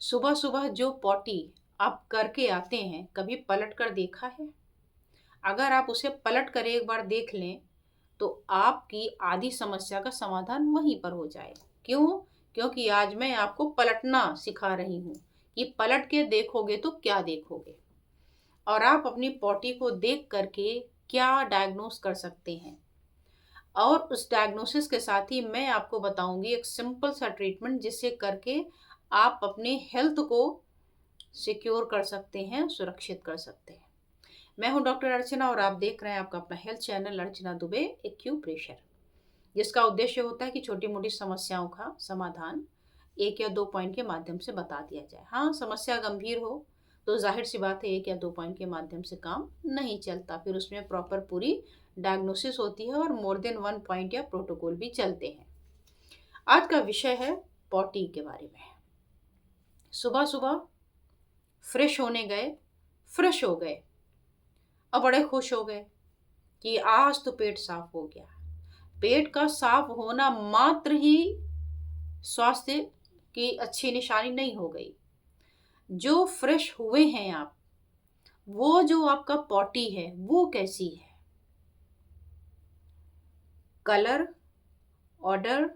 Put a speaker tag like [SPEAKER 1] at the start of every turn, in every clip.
[SPEAKER 1] सुबह सुबह जो पॉटी आप करके आते हैं, कभी पलट कर देखा है? अगर आप उसे पलट कर एक बार देख लें, तो आपकी आधी समस्या का समाधान वहीं पर हो जाएगा। क्यों? क्योंकि आज मैं आपको पलटना सिखा रही हूँ कि पलट के देखोगे तो क्या देखोगे, और आप अपनी पॉटी को देख करके क्या डायग्नोस कर सकते हैं। और उस डायग्नोसिस के साथ ही मैं आपको बताऊंगी एक सिंपल सा ट्रीटमेंट, जिससे करके आप अपने हेल्थ को सिक्योर कर सकते हैं, सुरक्षित कर सकते हैं। मैं हूं डॉक्टर अर्चना, और आप देख रहे हैं आपका अपना हेल्थ चैनल अर्चना दुबे एक्यूप्रेशर, जिसका उद्देश्य होता है कि छोटी मोटी समस्याओं का समाधान एक या दो पॉइंट के माध्यम से बता दिया जाए। हाँ, समस्या गंभीर हो तो जाहिर सी बात है एक या दो पॉइंट के माध्यम से काम नहीं चलता, फिर उसमें प्रॉपर पूरी डायग्नोसिस होती है और मोर देन वन पॉइंट या प्रोटोकॉल भी चलते हैं। आज का विषय है पॉटी के बारे में। सुबह सुबह फ्रेश होने गए, फ्रेश हो गए और बड़े खुश हो गए कि आज तो पेट साफ हो गया। पेट का साफ होना मात्र ही स्वास्थ्य की अच्छी निशानी नहीं हो गई। जो फ्रेश हुए हैं आप, वो जो आपका पॉटी है वो कैसी है? कलर, ऑर्डर,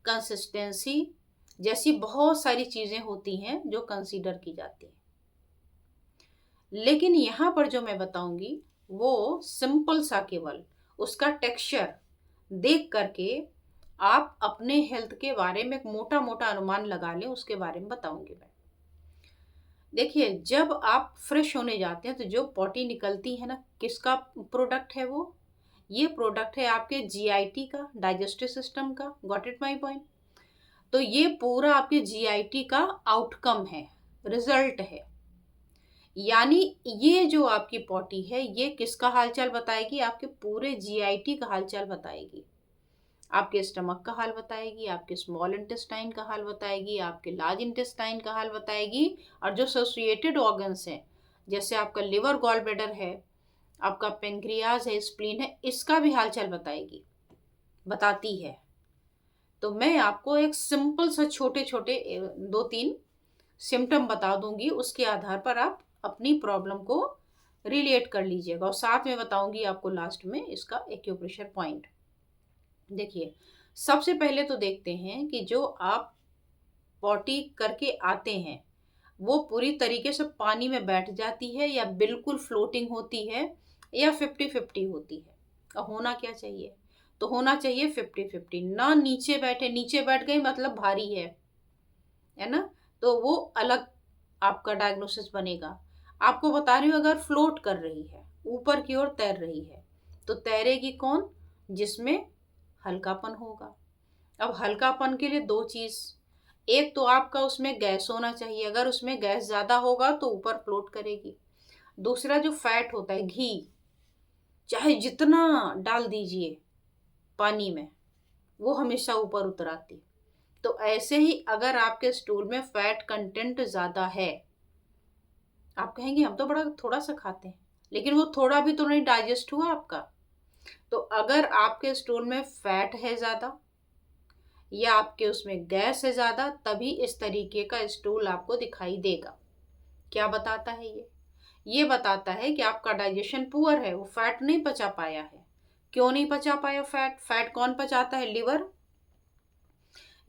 [SPEAKER 1] कंसिस्टेंसी जैसी बहुत सारी चीजें होती हैं जो कंसीडर की जाती हैं। लेकिन यहाँ पर जो मैं बताऊंगी वो सिंपल सा, केवल उसका टेक्सचर देख करके आप अपने हेल्थ के बारे में एक मोटा मोटा अनुमान लगा लें, उसके बारे में बताऊंगी मैं। देखिए, जब आप फ्रेश होने जाते हैं तो जो पॉटी निकलती है ना, किसका प्रोडक्ट है वो? ये प्रोडक्ट है आपके जीआईटी का, डाइजेस्टिव सिस्टम का। Got it my point? तो ये पूरा आपके जीआईटी का आउटकम है, रिजल्ट है। यानी ये जो आपकी पॉटी है ये किसका हालचाल बताएगी? आपके पूरे जीआईटी का हालचाल बताएगी। आपके स्टमक का हाल बताएगी, आपके स्मॉल इंटेस्टाइन का हाल बताएगी, आपके लार्ज इंटेस्टाइन का हाल बताएगी, और जो एसोसिएटेड ऑर्गन्स हैं, जैसे आपका लिवर, गॉल ब्लैडर है, आपका पेनक्रियाज है, स्प्लीन है, इसका भी हालचाल बताएगी, बताती है। तो मैं आपको एक सिंपल सा छोटे छोटे दो तीन सिम्टम बता दूंगी, उसके आधार पर आप अपनी प्रॉब्लम को रिलेट कर लीजिएगा, और साथ में बताऊंगी आपको लास्ट में इसका एक्यूप्रेशर पॉइंट। देखिए, सबसे पहले तो देखते हैं कि जो आप पॉटी करके आते हैं वो पूरी तरीके से पानी में बैठ जाती है, या बिल्कुल फ्लोटिंग होती है, या 50-50 होती है। अब होना क्या चाहिए? तो होना चाहिए 50-50, ना नीचे बैठे, नीचे बैठ गई मतलब भारी है ना, तो वो अलग आपका डायग्नोसिस बनेगा। आपको बता रही हूँ, अगर फ्लोट कर रही है, ऊपर की ओर तैर रही है, तो तैरेगी कौन? जिसमें हल्कापन होगा। अब हल्कापन के लिए दो चीज, एक तो आपका उसमें गैस होना चाहिए, अगर उसमें गैस ज्यादा होगा तो ऊपर फ्लोट करेगी। दूसरा जो फैट होता है, घी, चाहे जितना डाल दीजिए पानी में, वो हमेशा ऊपर उतर आती। तो ऐसे ही अगर आपके स्टूल में फैट कंटेंट ज्यादा है, आप कहेंगे हम तो बड़ा थोड़ा सा खाते हैं, लेकिन वो थोड़ा भी तो नहीं डाइजेस्ट हुआ आपका। तो अगर आपके स्टूल में फैट है ज्यादा, या आपके उसमें गैस है ज्यादा, तभी इस तरीके का स्टूल आपको दिखाई देगा। क्या बताता है ये बताता है कि आपका डाइजेशन पुअर है, वो फैट नहीं पचा पाया है। क्यों नहीं पचा पाया? फैट फैट कौन पचाता है? लिवर।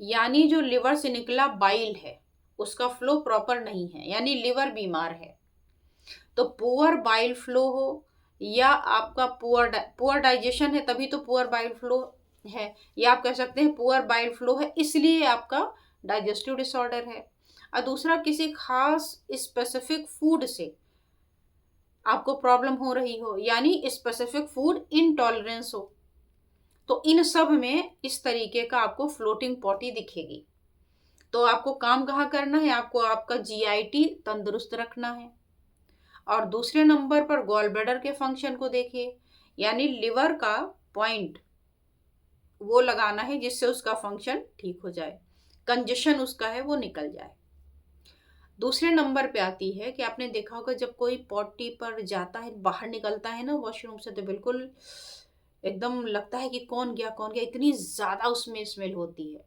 [SPEAKER 1] यानी जो लिवर से निकला बाइल है, उसका फ्लो प्रॉपर नहीं है, यानी लिवर बीमार है। तो पुअर बाइल फ्लो हो, या आपका पुअर डाइजेशन है, तभी तो पुअर बाइल फ्लो है, या आप कह सकते हैं पुअर बाइल फ्लो है, इसलिए आपका डाइजेस्टिव डिसऑर्डर है। और दूसरा, किसी खास स्पेसिफिक फूड से आपको प्रॉब्लम हो रही हो, यानी स्पेसिफिक फूड इनटॉलरेंस हो, तो इन सब में इस तरीके का आपको फ्लोटिंग पॉटी दिखेगी। तो आपको काम कहाँ करना है? आपको आपका जीआईटी तंदुरुस्त रखना है। और दूसरे नंबर पर गॉल ब्लैडर के फंक्शन को देखिए, यानी लिवर का पॉइंट वो लगाना है जिससे उसका फंक्शन ठीक हो जाए, कंजेशन उसका है वो निकल जाए। दूसरे नंबर पे आती है कि आपने देखा होगा, जब कोई पॉटी पर जाता है, बाहर निकलता है ना वॉशरूम से, तो बिल्कुल एकदम लगता है कि कौन गया कौन गया, इतनी ज्यादा उसमें स्मेल होती है।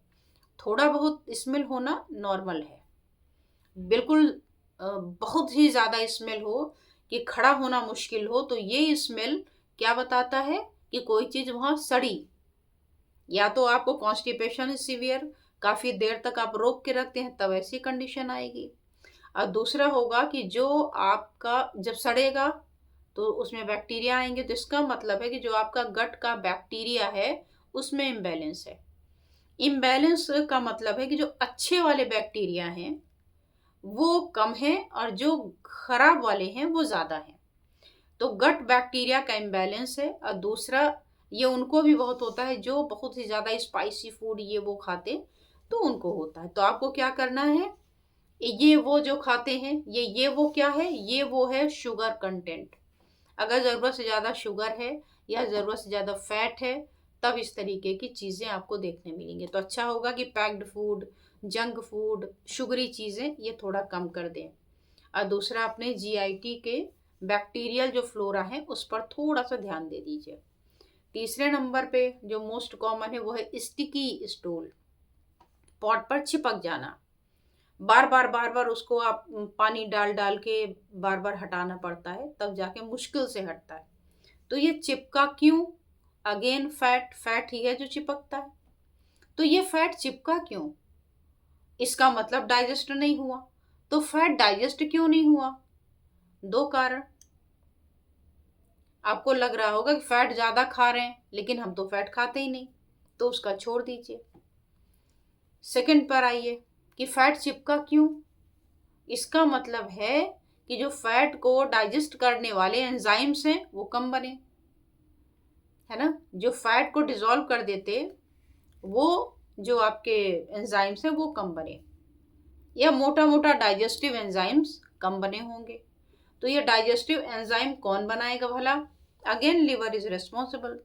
[SPEAKER 1] थोड़ा बहुत स्मेल होना नॉर्मल है, बिल्कुल बहुत ही ज़्यादा स्मेल हो कि खड़ा होना मुश्किल हो, तो ये स्मेल क्या बताता है कि कोई चीज़ वहाँ सड़ी। या तो आपको कॉन्स्टिपेशन सीवियर, काफ़ी देर तक आप रोक के रखते हैं तब ऐसी कंडीशन आएगी। और दूसरा होगा कि जो आपका जब सड़ेगा तो उसमें बैक्टीरिया आएंगे, तो इसका मतलब है कि जो आपका गट का बैक्टीरिया है उसमें इम्बैलेंस है। इम्बैलेंस का मतलब है कि जो अच्छे वाले बैक्टीरिया हैं वो कम है और जो खराब वाले हैं वो ज़्यादा हैं। तो गट बैक्टीरिया का इम्बैलेंस है। और दूसरा ये उनको भी बहुत होता है जो बहुत ही ज़्यादा स्पाइसी फूड ये वो खाते, तो उनको होता है। तो आपको क्या करना है, ये वो जो खाते हैं ये वो क्या है, ये वो है शुगर कंटेंट। अगर ज़रूरत से ज़्यादा शुगर है या ज़रूरत से ज़्यादा फैट है तब इस तरीके की चीज़ें आपको देखने मिलेंगी। तो अच्छा होगा कि packed food, junk food, sugary चीज़ें ये थोड़ा कम कर दें। और दूसरा अपने जीआईटी के बैक्टीरियल जो फ्लोरा है उस पर थोड़ा सा ध्यान दे दीजिए। तीसरे नंबर पे जो मोस्ट कॉमन है वो है स्टिकी स्टूल। पॉट पर चिपक जाना, बार बार उसको आप पानी डाल डाल के बार बार हटाना पड़ता है तब जाके मुश्किल से हटता है। तो ये चिपका क्यों? अगेन फैट, फैट ही है जो चिपकता है। तो ये फैट चिपका क्यों? इसका मतलब डाइजेस्ट नहीं हुआ। तो फैट डाइजेस्ट क्यों नहीं हुआ? दो कारण। आपको लग रहा होगा कि फैट ज्यादा खा रहे हैं, लेकिन हम तो फैट खाते ही नहीं, तो उसका छोड़ दीजिए। सेकंड पर आइए कि फैट चिपका क्यों। इसका मतलब है कि जो फैट को डाइजेस्ट करने वाले एंजाइम्स हैं वो कम बने, है ना। जो फैट को डिसॉल्व कर देते वो जो आपके एंजाइम्स हैं वो कम बने, या मोटा मोटा डाइजेस्टिव एंजाइम्स कम बने होंगे। तो ये डाइजेस्टिव एंजाइम कौन बनाएगा भला? Again liver is responsible.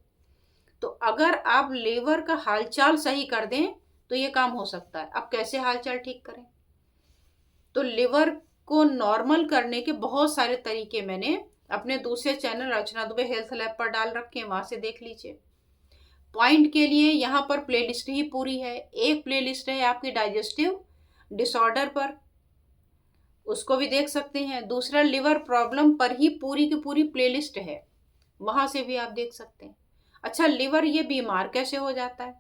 [SPEAKER 1] तो अगर आप लीवर का हालचाल सही कर दें तो ये काम हो सकता है। अब कैसे हालचाल ठीक करें? तो लिवर को नॉर्मल करने के बहुत सारे तरीके मैंने अपने दूसरे चैनल रचना दुबे हेल्थ लैब पर डाल रखे हैं, वहां से देख लीजिए। पॉइंट के लिए यहाँ पर प्लेलिस्ट ही पूरी है। एक प्लेलिस्ट है आपकी डाइजेस्टिव डिसऑर्डर पर, उसको भी देख सकते हैं। दूसरा लिवर प्रॉब्लम पर ही पूरी की पूरी प्लेलिस्ट है, वहां से भी आप देख सकते हैं। अच्छा, लिवर ये बीमार कैसे हो जाता है?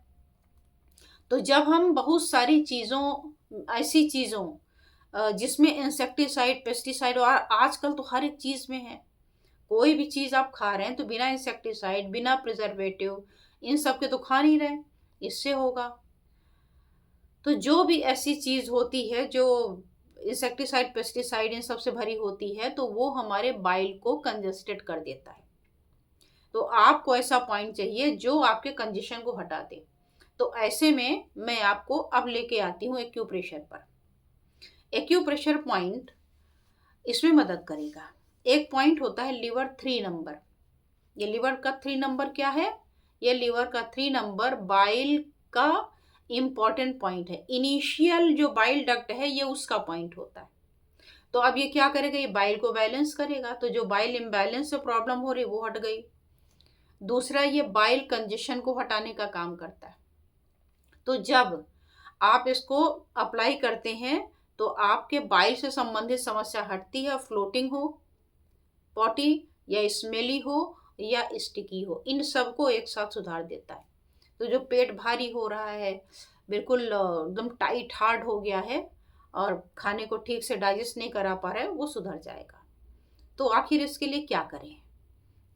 [SPEAKER 1] तो जब हम बहुत सारी चीज़ों, ऐसी चीज़ों जिसमें इंसेक्टिसाइड, पेस्टिसाइड, और आजकल तो हर एक चीज़ में है, कोई भी चीज़ आप खा रहे हैं तो बिना इंसेक्टिसाइड, बिना प्रिजर्वेटिव, इन सब के तो खा नहीं रहे, इससे होगा। तो जो भी ऐसी चीज़ होती है जो इंसेक्टिसाइड, पेस्टिसाइड इन सब से भरी होती है तो वो हमारे बाइल को कंजस्टेड कर देता है। तो आपको ऐसा पॉइंट चाहिए जो आपके कंजेशन को हटा दे। तो ऐसे में मैं आपको अब लेके आती हूँ एक्यूप्रेशर पर। एक्यूप्रेशर पॉइंट इसमें मदद करेगा। एक पॉइंट होता है लिवर 3 नंबर। ये लिवर का 3 नंबर क्या है? ये लिवर का 3 नंबर बाइल का इंपॉर्टेंट पॉइंट है। इनिशियल जो बाइल डक्ट है ये उसका पॉइंट होता है। तो अब ये क्या करेगा, ये बाइल को बैलेंस करेगा। तो जो बाइल इम्बैलेंस से प्रॉब्लम हो रही वो हट गई। दूसरा, ये बाइल कंजेशन को हटाने का काम करता है। तो जब आप इसको अप्लाई करते हैं तो आपके बाइल से संबंधित समस्या हटती है। फ्लोटिंग हो, पॉटी, या स्मेली हो, या स्टिकी हो, इन सबको एक साथ सुधार देता है। तो जो पेट भारी हो रहा है, बिल्कुल एकदम टाइट हार्ड हो गया है और खाने को ठीक से डाइजेस्ट नहीं करा पा रहा है, वो सुधर जाएगा। तो आखिर इसके लिए क्या करें?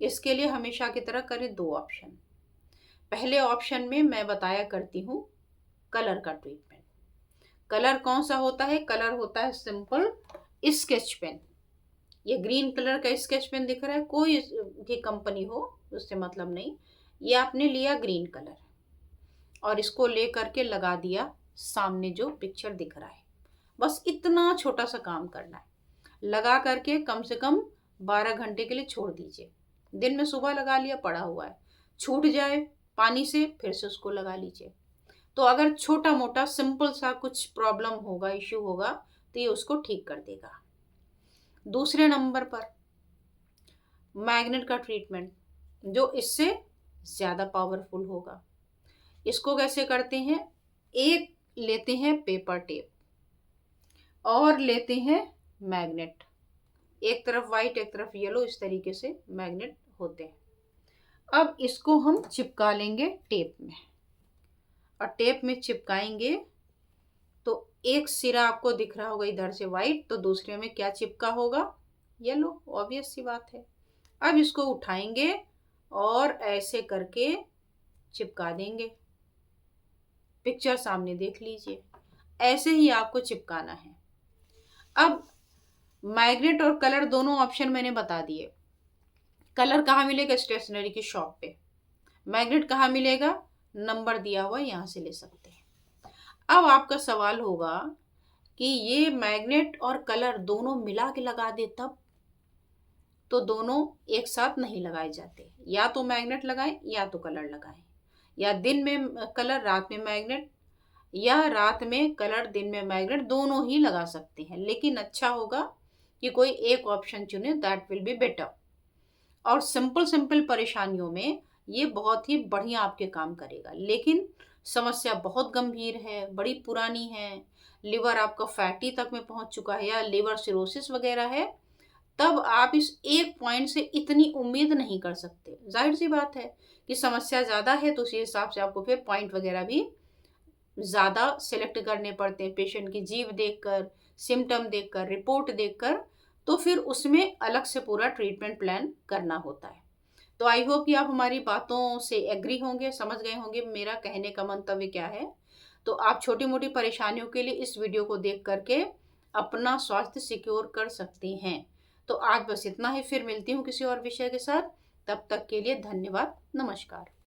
[SPEAKER 1] इसके लिए हमेशा की तरह करें 2 ऑप्शन। पहले ऑप्शन में मैं बताया करती हूँ कलर का ट्रीटमेंट। कलर कौन सा होता है? कलर होता है सिंपल स्केच पेन। ये ग्रीन कलर का स्केच पेन दिख रहा है, कोई भी कंपनी हो उससे मतलब नहीं। ये आपने लिया ग्रीन कलर और इसको ले करके लगा दिया सामने जो पिक्चर दिख रहा है। बस इतना छोटा सा काम करना है। लगा करके कम से कम 12 घंटे के लिए छोड़ दीजिए। दिन में सुबह लगा लिया, पड़ा हुआ है, छूट जाए पानी से फिर से उसको लगा लीजिए। तो अगर छोटा मोटा सिंपल सा कुछ प्रॉब्लम होगा, इश्यू होगा, तो ये उसको ठीक कर देगा। दूसरे नंबर पर मैग्नेट का ट्रीटमेंट, जो इससे ज़्यादा पावरफुल होगा। इसको कैसे करते हैं? एक लेते हैं पेपर टेप, और लेते हैं मैग्नेट, एक तरफ वाइट एक तरफ येलो, इस तरीके से मैग्नेट होते हैं। अब इसको हम चिपका लेंगे टेप में, और टेप में चिपकाएंगे तो एक सिरा आपको दिख रहा होगा इधर से वाइट, तो दूसरे में क्या चिपका होगा, येलो, ऑब्वियस सी बात है। अब इसको उठाएंगे और ऐसे करके चिपका देंगे। पिक्चर सामने देख लीजिए, ऐसे ही आपको चिपकाना है। अब मैग्नेट और कलर दोनों ऑप्शन मैंने बता दिए। कलर कहाँ मिलेगा, स्टेशनरी की शॉप पे। मैग्नेट कहाँ मिलेगा, नंबर दिया हुआ, यहाँ से ले सकते हैं। अब आपका सवाल होगा कि ये मैग्नेट और कलर दोनों मिला के लगा दे तब, तो दोनों एक साथ नहीं लगाए जाते, या तो मैग्नेट लगाएं या तो कलर लगाएं, या दिन में कलर रात में मैग्नेट, या रात में कलर दिन में मैग्नेट, दोनों ही लगा सकते हैं। लेकिन अच्छा होगा कि कोई एक ऑप्शन चुने, दैट विल बी बेटर। और सिंपल सिंपल परेशानियों में ये बहुत ही बढ़िया आपके काम करेगा। लेकिन समस्या बहुत गंभीर है, बड़ी पुरानी है, लिवर आपका फैटी तक में पहुंच चुका है या लिवर सिरोसिस वगैरह है, तब आप इस एक पॉइंट से इतनी उम्मीद नहीं कर सकते। जाहिर सी बात है कि समस्या ज़्यादा है, तो उसी हिसाब से आपको फिर पॉइंट वगैरह भी ज़्यादा सिलेक्ट करने पड़ते हैं, पेशेंट की जीव देखकर, सिम्टम देखकर, रिपोर्ट देखकर, तो फिर उसमें अलग से पूरा ट्रीटमेंट प्लान करना होता है। तो आई होप कि आप हमारी बातों से एग्री होंगे, समझ गए होंगे मेरा कहने का मंतव्य क्या है। तो आप छोटी मोटी परेशानियों के लिए इस वीडियो को देख करके अपना स्वास्थ्य सिक्योर कर सकते हैं। तो आज बस इतना ही, फिर मिलती हूँ किसी और विषय के साथ। तब तक के लिए धन्यवाद, नमस्कार।